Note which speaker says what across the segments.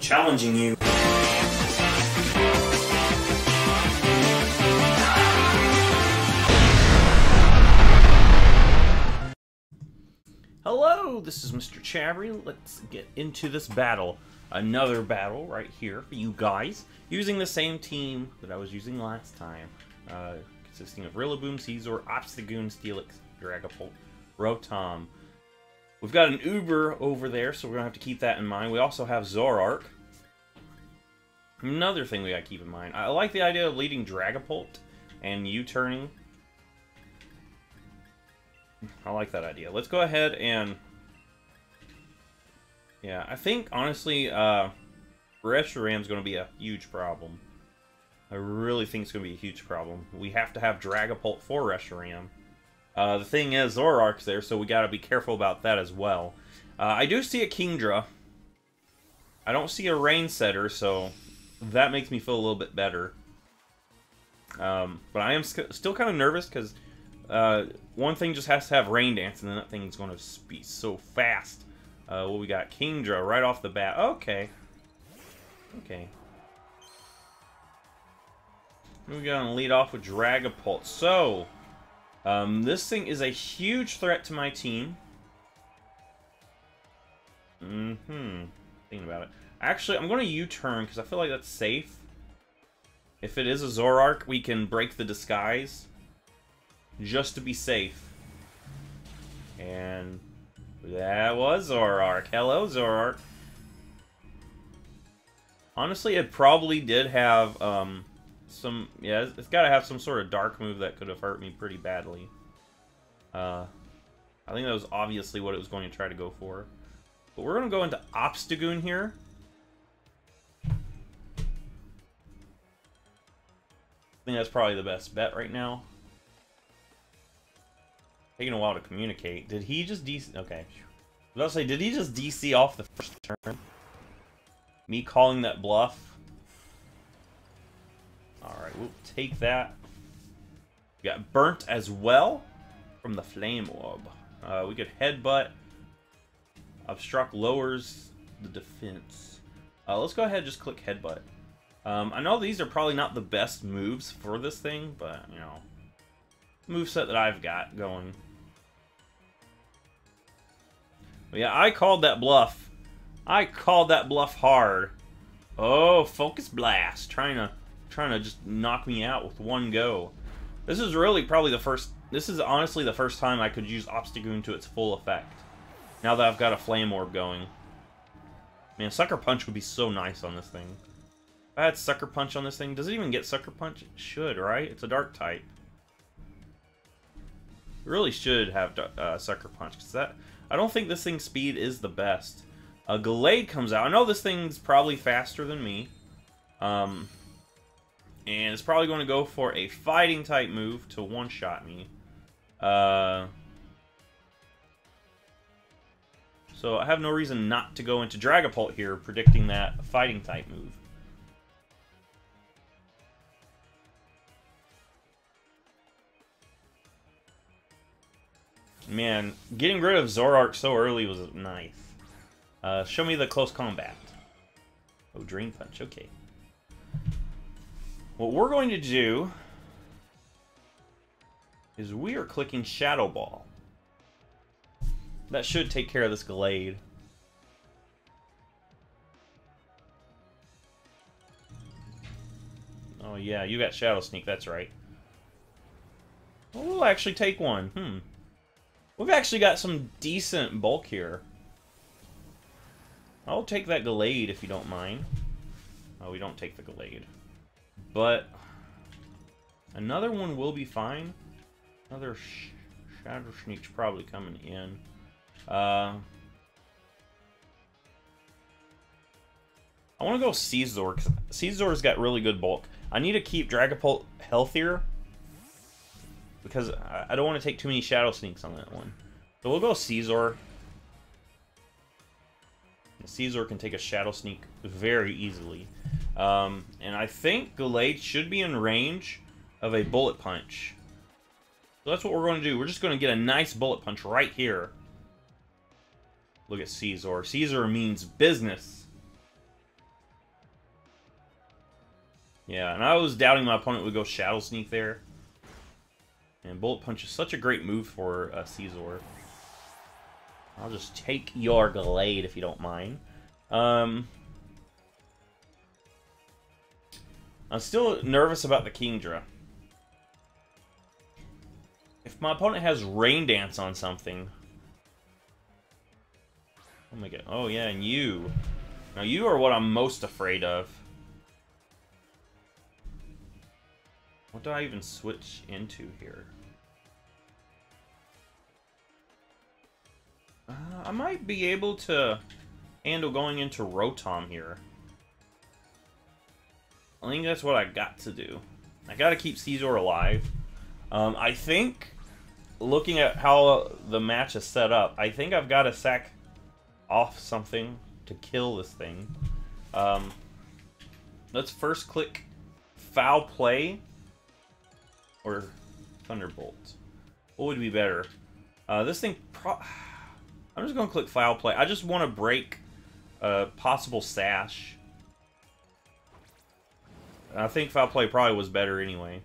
Speaker 1: Challenging you. Hello, this is Mr. Chabry. Let's get into this battle. Another battle right here for you guys, using the same team that I was using last time. Consisting of Rillaboom, Caesar, Obstagoon, Steelix, Dragapult, Rotom. We've got an Uber over there, so we're going to have to keep that in mind. We also have Zoroark. Another thing we got to keep in mind. I like the idea of leading Dragapult and U-turning. I like that idea. Let's go ahead and... yeah, I think, honestly, Reshiram's going to be a huge problem. I really think it's going to be a huge problem. We have to have Dragapult for Reshiram. The thing is, Zoroark's there, so we got to be careful about that as well. I do see a Kingdra. I don't see a Rain Setter, so that makes me feel a little bit better. But I am still kind of nervous because one thing just has to have Rain Dance, and then that thing's going to be so fast. Well, we got Kingdra right off the bat. Okay. Okay. We're going to lead off with Dragapult. So, this thing is a huge threat to my team. Thinking about it. Actually, I'm going to U-turn because I feel like that's safe. If it is a Zoroark, we can break the disguise. Just to be safe. And that was Zoroark. Hello, Zoroark. Honestly, it probably did have some... yeah, it's got to have some sort of dark move that could have hurt me pretty badly. I think that was obviously what it was going to try to go for. But we're going to go into Obstagoon here. I think that's probably the best bet right now. Taking a while to communicate. Did he just DC? Okay. I was about to say, did he just DC off the first turn? Me calling that bluff? Alright, we'll take that. We got burnt as well from the Flame Orb. We could Headbutt. Obstruct lowers the defense. Let's go ahead and just click Headbutt. I know these are probably not the best moves for this thing, but, you know, moveset that I've got going. But yeah, I called that bluff. I called that bluff hard. Oh, Focus Blast. Trying to just knock me out with one go. This is really probably the first... this is honestly the first time I could use Obstagoon to its full effect. Now that I've got a Flame Orb going. Man, Sucker Punch would be so nice on this thing. If I had Sucker Punch on this thing... does it even get Sucker Punch? It should, right? It's a Dark type. It really should have Sucker Punch. Because that... I don't think this thing's speed is the best. Gallade comes out. I know this thing's probably faster than me. And it's probably going to go for a fighting type move to one-shot me. So I have no reason not to go into Dragapult here, predicting that fighting type move. Man, getting rid of Zoroark so early was nice. Show me the close combat. Oh, Drain Punch, okay. What we're going to do is we are clicking Shadow Ball. That should take care of this Gallade. Oh yeah, you got Shadow Sneak, that's right. We'll actually take one. We've actually got some decent bulk here. I'll take that Gallade if you don't mind. Oh, we don't take the Gallade. But another one will be fine. Another Shadow Sneak's probably coming in. I want to go Caesar, because Caesar's got really good bulk. I need to keep Dragapult healthier, because I don't want to take too many Shadow Sneaks on that one. So we'll go Caesar. Caesar can take a Shadow Sneak very easily. And I think Gallade should be in range of a Bullet Punch. So that's what we're going to do. We're just going to get a nice Bullet Punch right here. Look at Caesar. Caesar means business. Yeah, and I was doubting my opponent would go Shadow Sneak there. And Bullet Punch is such a great move for Caesar. I'll just take your Glade if you don't mind. I'm still nervous about the Kingdra. If my opponent has Rain Dance on something... Oh my god. Oh yeah, and you. Now you are what I'm most afraid of. What do I even switch into here? I might be able to handle going into Rotom here. I think that's what I got to do. I gotta keep Caesar alive. I think, looking at how the match is set up, I think I've got to sack off something to kill this thing. Let's first click Foul Play or Thunderbolt. What would be better? This thing... I'm just going to click Foul Play. I just want to break a possible sash. I think Foul Play probably was better anyway.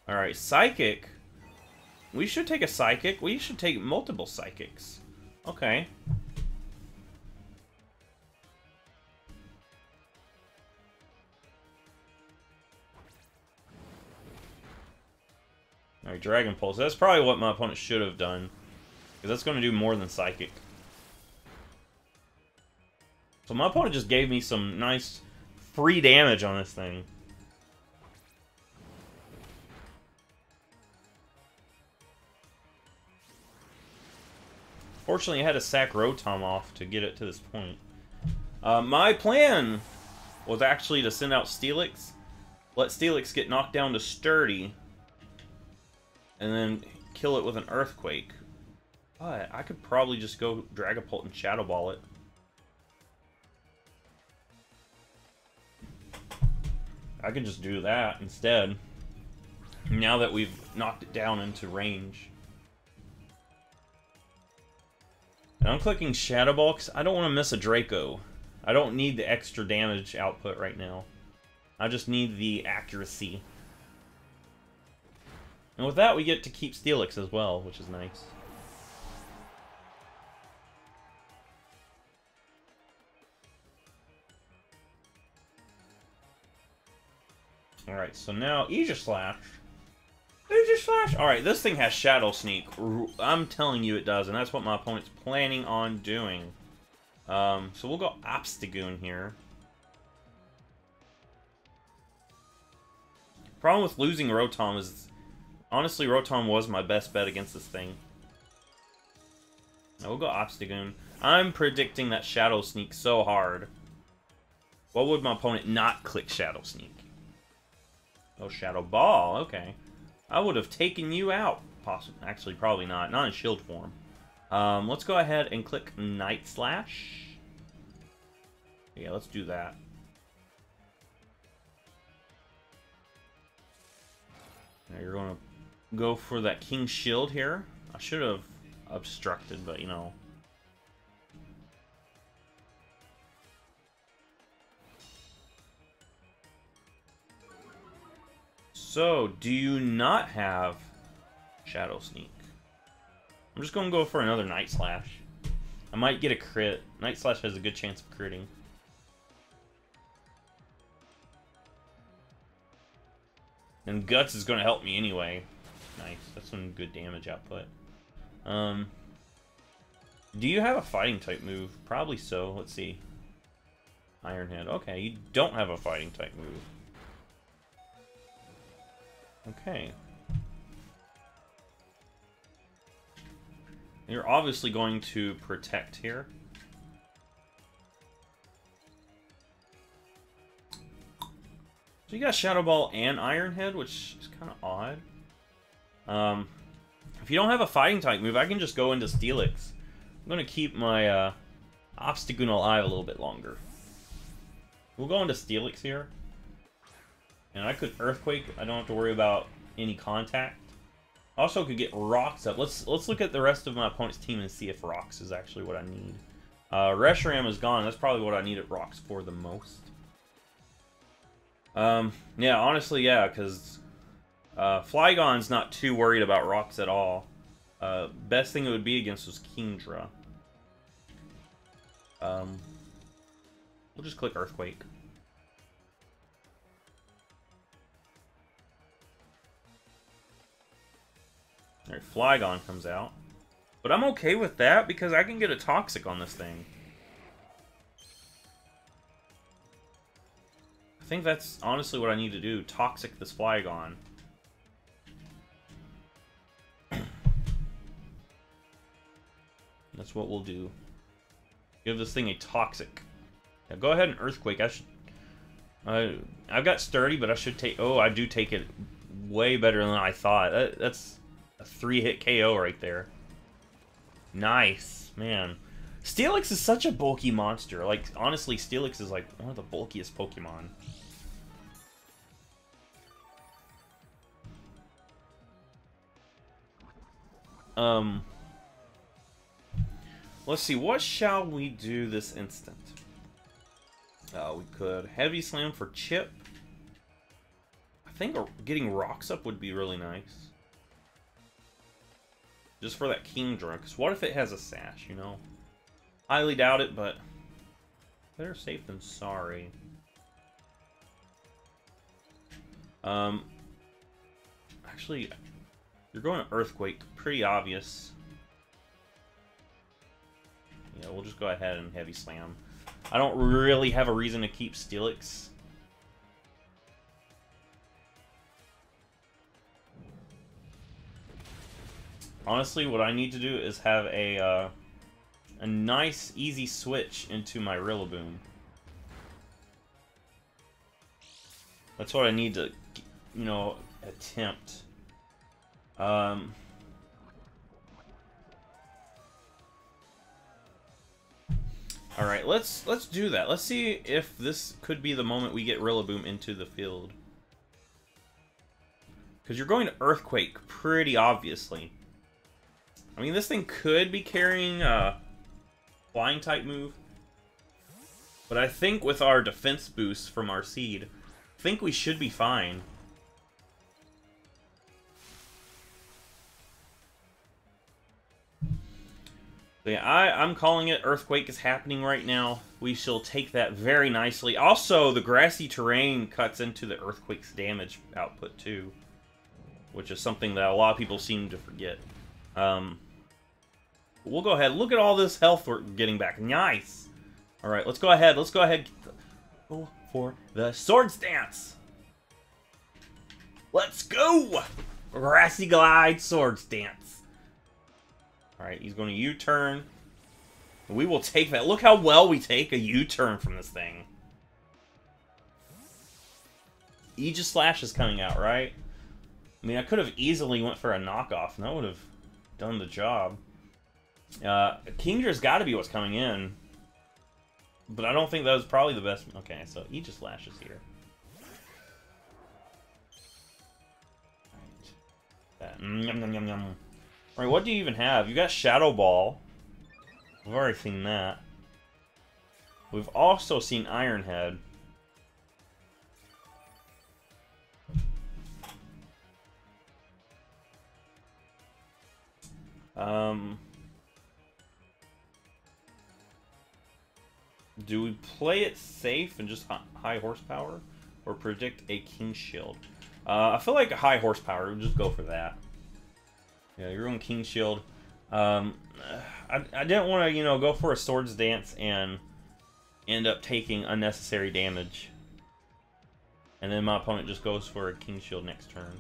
Speaker 1: Alright, Psychic. We should take a Psychic. We should take multiple Psychics. Okay. Alright, Dragon Pulse. That's probably what my opponent should have done. Because that's going to do more than Psychic. So my opponent just gave me some nice free damage on this thing. Fortunately, I had to sack Rotom off to get it to this point. My plan was actually to send out Steelix, let Steelix get knocked down to Sturdy, and then kill it with an Earthquake. But I could probably just go Dragapult and Shadow Ball it. I can just do that instead. Now that we've knocked it down into range. And I'm clicking Shadow Ball because I don't want to miss a Draco. I don't need the extra damage output right now. I just need the accuracy. And with that, we get to keep Steelix as well, which is nice. Alright, so now Aegislash. Aegislash! Alright, this thing has Shadow Sneak. I'm telling you it does, and that's what my opponent's planning on doing. So we'll go Obstagoon here. Problem with losing Rotom is... Honestly, Rotom was my best bet against this thing. Now we'll go Obstagoon. I'm predicting that Shadow Sneak so hard. What would my opponent not click Shadow Sneak? Oh, Shadow Ball, okay. I would have taken you out. Possibly, actually, probably not. Not in shield form. Let's go ahead and click Night Slash. Yeah, let's do that. Now you're going to go for that King Shield here. I should have obstructed, but you know. So, do you not have Shadow Sneak? I'm just going to go for another Night Slash. I might get a crit. Night Slash has a good chance of critting. And Guts is going to help me anyway. Nice. That's some good damage output. Do you have a fighting type move? Probably so. Let's see. Iron Head. Okay, you don't have a fighting type move. Okay. You're obviously going to protect here. So you got Shadow Ball and Iron Head, which is kind of odd. If you don't have a fighting type move, I can just go into Steelix. I'm going to keep my Obstagoon alive a little bit longer. We'll go into Steelix here. And I could Earthquake. I don't have to worry about any contact. Also could get Rocks up. Let's look at the rest of my opponent's team and see if Rocks is actually what I need. Reshiram is gone. That's probably what I needed Rocks for the most. Yeah, honestly, yeah, because Flygon's not too worried about rocks at all. Best thing it would be against was Kingdra. We'll just click Earthquake. Alright, Flygon comes out. But I'm okay with that because I can get a Toxic on this thing. I think that's honestly what I need to do. Toxic this Flygon. That's what we'll do. Give this thing a Toxic. Yeah, go ahead and Earthquake. I should... I've got Sturdy, but I should take... Oh, I do take it way better than I thought. That's a 3-hit KO right there. Nice. Man. Steelix is such a bulky monster. Like, honestly, Steelix is like one of the bulkiest Pokemon. Let's see, what shall we do this instant? We could Heavy Slam for Chip. I think getting Rocks up would be really nice. Just for that Kingdra, because what if it has a Sash, you know? Highly doubt it, but better safe than sorry. Actually, you're going to Earthquake, pretty obvious. Yeah, we'll just go ahead and Heavy Slam. I don't really have a reason to keep Steelix. Honestly, what I need to do is have a nice, easy switch into my Rillaboom. That's what I need to, you know, attempt. Alright, let's do that. Let's see if this could be the moment we get Rillaboom into the field. Because you're going to Earthquake pretty obviously. I mean, this thing could be carrying a Flying type move. But I think with our defense boost from our seed, I think we should be fine. But yeah, I'm calling it. Earthquake is happening right now. We shall take that very nicely. Also, the grassy terrain cuts into the Earthquake's damage output too, which is something that a lot of people seem to forget. We'll go ahead. Look at all this health we're getting back. Nice. All right, let's go ahead. Let's go ahead. Go for the Swords Dance. Let's go. Grassy Glide Swords Dance. Alright, he's going to U-turn. We will take that. Look how well we take a U-turn from this thing. Aegislash is coming out, right? I mean, I could have easily went for a knockoff, and that would have done the job. Kingdra's got to be what's coming in. But I don't think that was probably the best. Okay, so Aegislash is here. Alright. Yum, yum, yum, yum. Alright, what do you even have? You got Shadow Ball. We've already seen that. We've also seen Iron Head. Do we play it safe and just high horsepower? Or predict a King Shield? I feel like a high horsepower. We'll just go for that. Yeah, you're on King Shield. I didn't want to, you know, go for a Swords Dance and end up taking unnecessary damage. And then my opponent just goes for a King Shield next turn.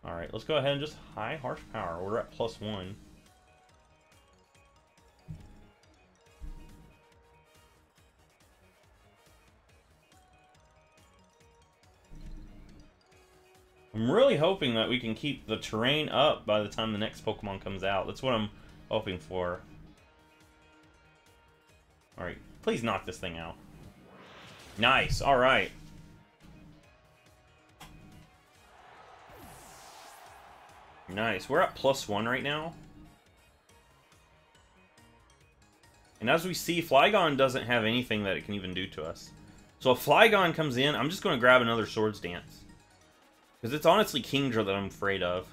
Speaker 1: Alright, let's go ahead and just high horsepower. We're at +1. I'm really hoping that we can keep the terrain up by the time the next Pokemon comes out. That's what I'm hoping for. Alright, please knock this thing out. Nice, alright. Nice, we're at +1 right now. And as we see, Flygon doesn't have anything that it can even do to us. So if Flygon comes in, I'm just going to grab another Swords Dance. Because it's honestly Kingdra that I'm afraid of.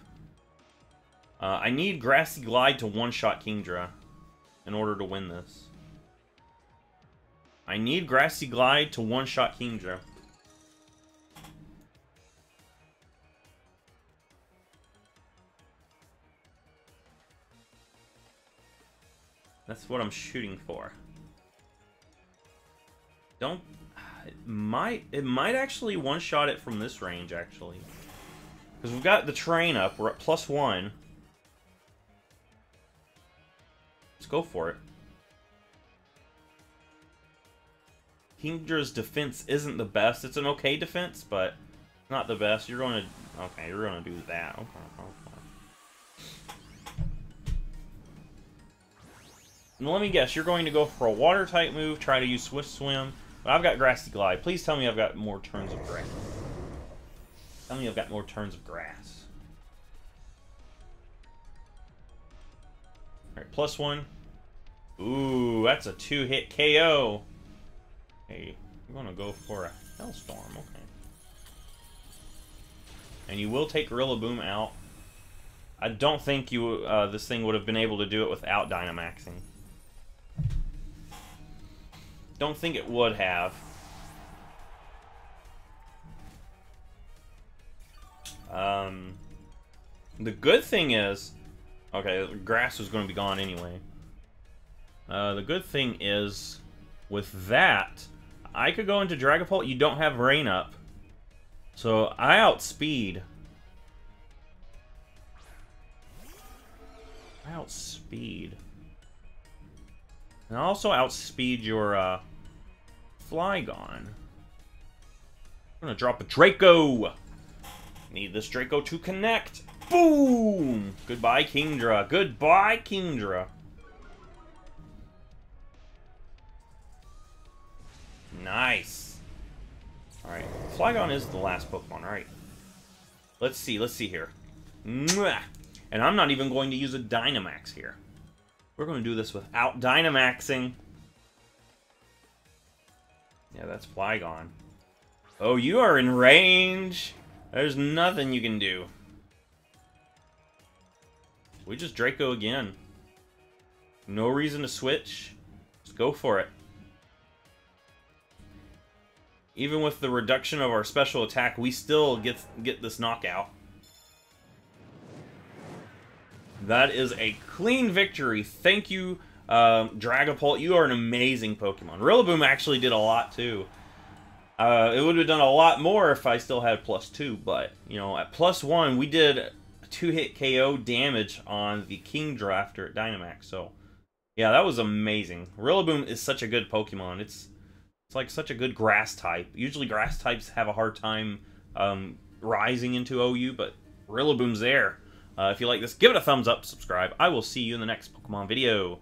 Speaker 1: I need Grassy Glide to one-shot Kingdra in order to win this. I need Grassy Glide to one-shot Kingdra. That's what I'm shooting for. Don't... It might actually one-shot it from this range, actually. Because we've got the terrain up. We're at +1. Let's go for it. Kingdra's defense isn't the best. It's an okay defense, but not the best. You're going to... Okay, you're going to do that. Okay. And let me guess, you're going to go for a water-type move, try to use Swift Swim. But I've got Grassy Glide. Please tell me I've got more turns of grass. Tell me I've got more turns of grass. Alright, +1. Ooh, that's a 2-hit KO. Hey, I'm going to go for a Hellstorm. Okay. And you will take Rillaboom out. I don't think you this thing would have been able to do it without Dynamaxing. Don't think it would have. The good thing is... Okay, the grass was going to be gone anyway. The good thing is, with that, I could go into Dragapult. You don't have Rain up. So, I outspeed. And I also outspeed your Flygon. I'm gonna drop a Draco. Need this Draco to connect. Boom! Goodbye, Kingdra. Goodbye, Kingdra. Nice. Alright. Flygon is the last Pokemon, right? Let's see here. Mwah! And I'm not even going to use a Dynamax here. We're going to do this without Dynamaxing. Yeah, that's Flygon. Oh, you are in range. There's nothing you can do. We just Draco again. No reason to switch. Just go for it. Even with the reduction of our special attack, we still get this knockout. That is a clean victory. Thank you, Dragapult. You are an amazing Pokemon. Rillaboom actually did a lot, too. It would have done a lot more if I still had +2, but, you know, at +1, we did a 2-hit KO damage on the Kingdra after it Dynamax, so, yeah, that was amazing. Rillaboom is such a good Pokemon. It's like such a good grass type. Usually grass types have a hard time rising into OU, but Rillaboom's there. If you like this, give it a thumbs up, subscribe. I will see you in the next Pokemon video.